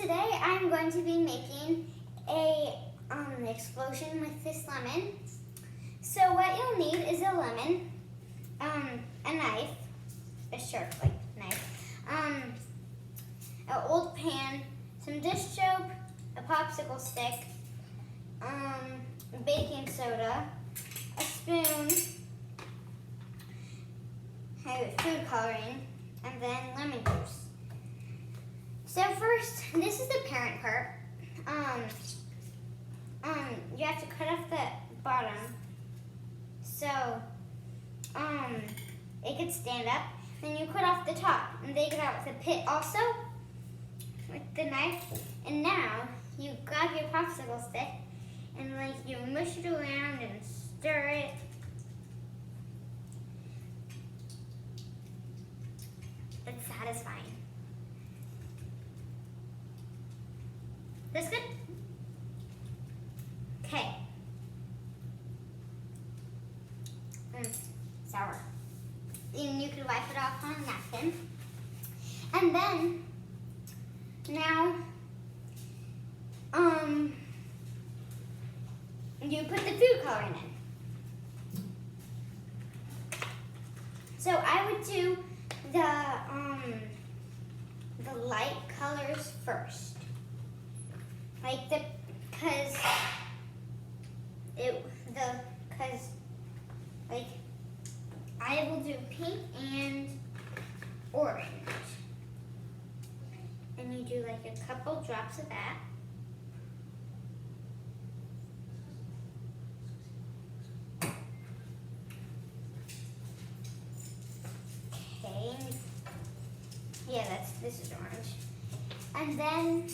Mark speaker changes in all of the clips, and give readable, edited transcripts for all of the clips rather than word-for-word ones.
Speaker 1: today I'm going to be making a explosion with this lemon. So what you'll need is a lemon, a knife, a sharp like knife, an old pan, some dish soap, a popsicle stick, baking soda, a spoon, food coloring, and then lemon juice. So first, this is the parent part. You have to cut off the bottom so it could stand up. Then you cut off the top and take it out with a pit also with the knife. And now you grab your popsicle stick and like you mush it around and stir it. It's satisfying. That's good? Okay. Sour. And you can wipe it off on a napkin. And then, now, you put the food coloring in. So I would do the light colors first. I will do pink and orange. And you do like a couple drops of that. Okay. Yeah, this is orange. And then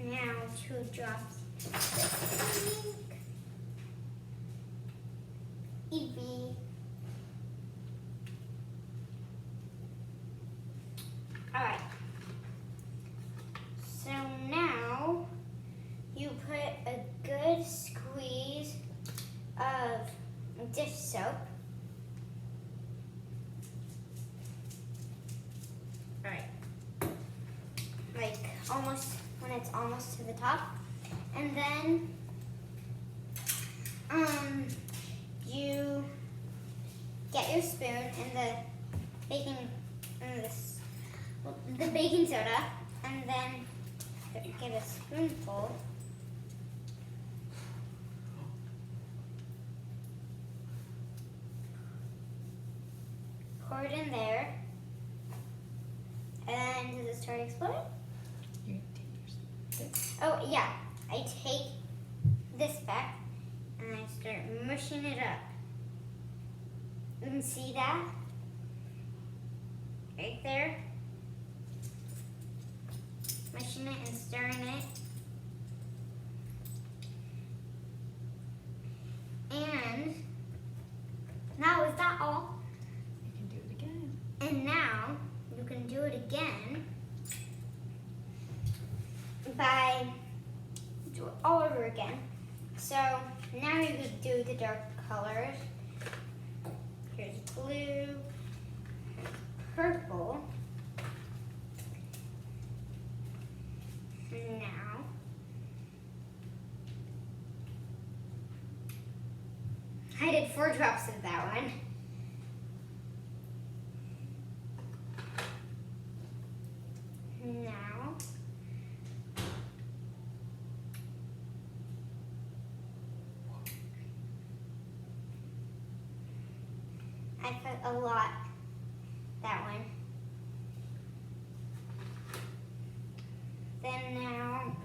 Speaker 1: now 2 drops of pink. Evie. Alright. So now you put a good squeeze of dish soap. Alright. Like almost when it's almost to the top. And then you get your spoon and the baking soda, and then get a spoonful. Pour it in there, and does it start exploding? Oh yeah, I take this back and I start mushing it up. You can see that? Right there. Mushing it and stirring it. And now is that all?
Speaker 2: You can do it again.
Speaker 1: And now you can do it again by do it all over again. So now you could do the dark colors. Here's blue, purple. And now I did 4 drops of that one. Now I put a lot that one. Then now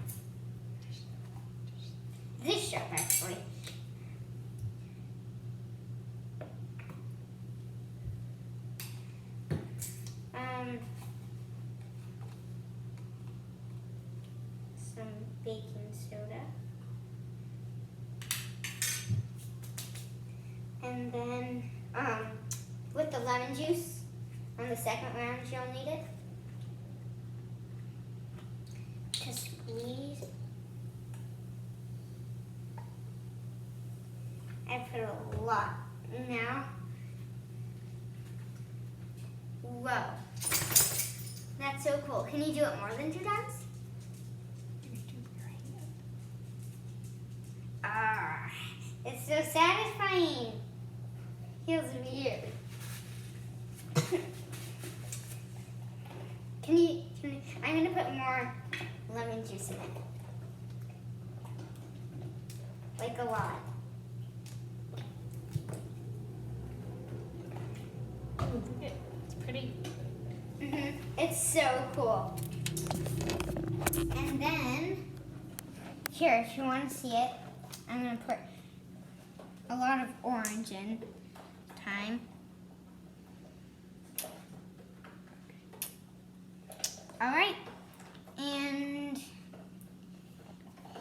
Speaker 1: this sharp actually. Some baking soda. And then with the lemon juice on the second round, you'll need it to squeeze. I put a lot now. Whoa, that's so cool. cool. Can you do it more than 2 times?
Speaker 2: You do your hand.
Speaker 1: Ah, it's so satisfying. Feels weird. I'm gonna put more lemon juice in it. Like a lot.
Speaker 2: Oh, look at it's pretty.
Speaker 1: It's so cool. And then, here, if you want to see it, I'm gonna put a lot of orange in time. All right, and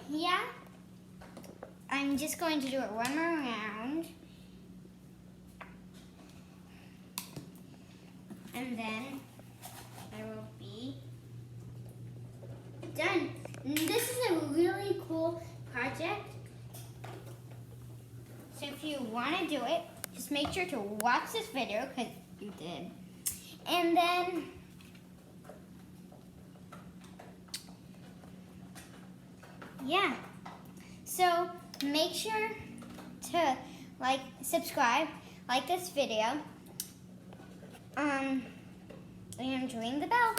Speaker 1: yeah, I'm just going to do it one more round, and then I will be done. This is a really cool project. So if you want to do it, just make sure to watch this video because you did. And then yeah. So make sure to subscribe, like this video, and ring the bell.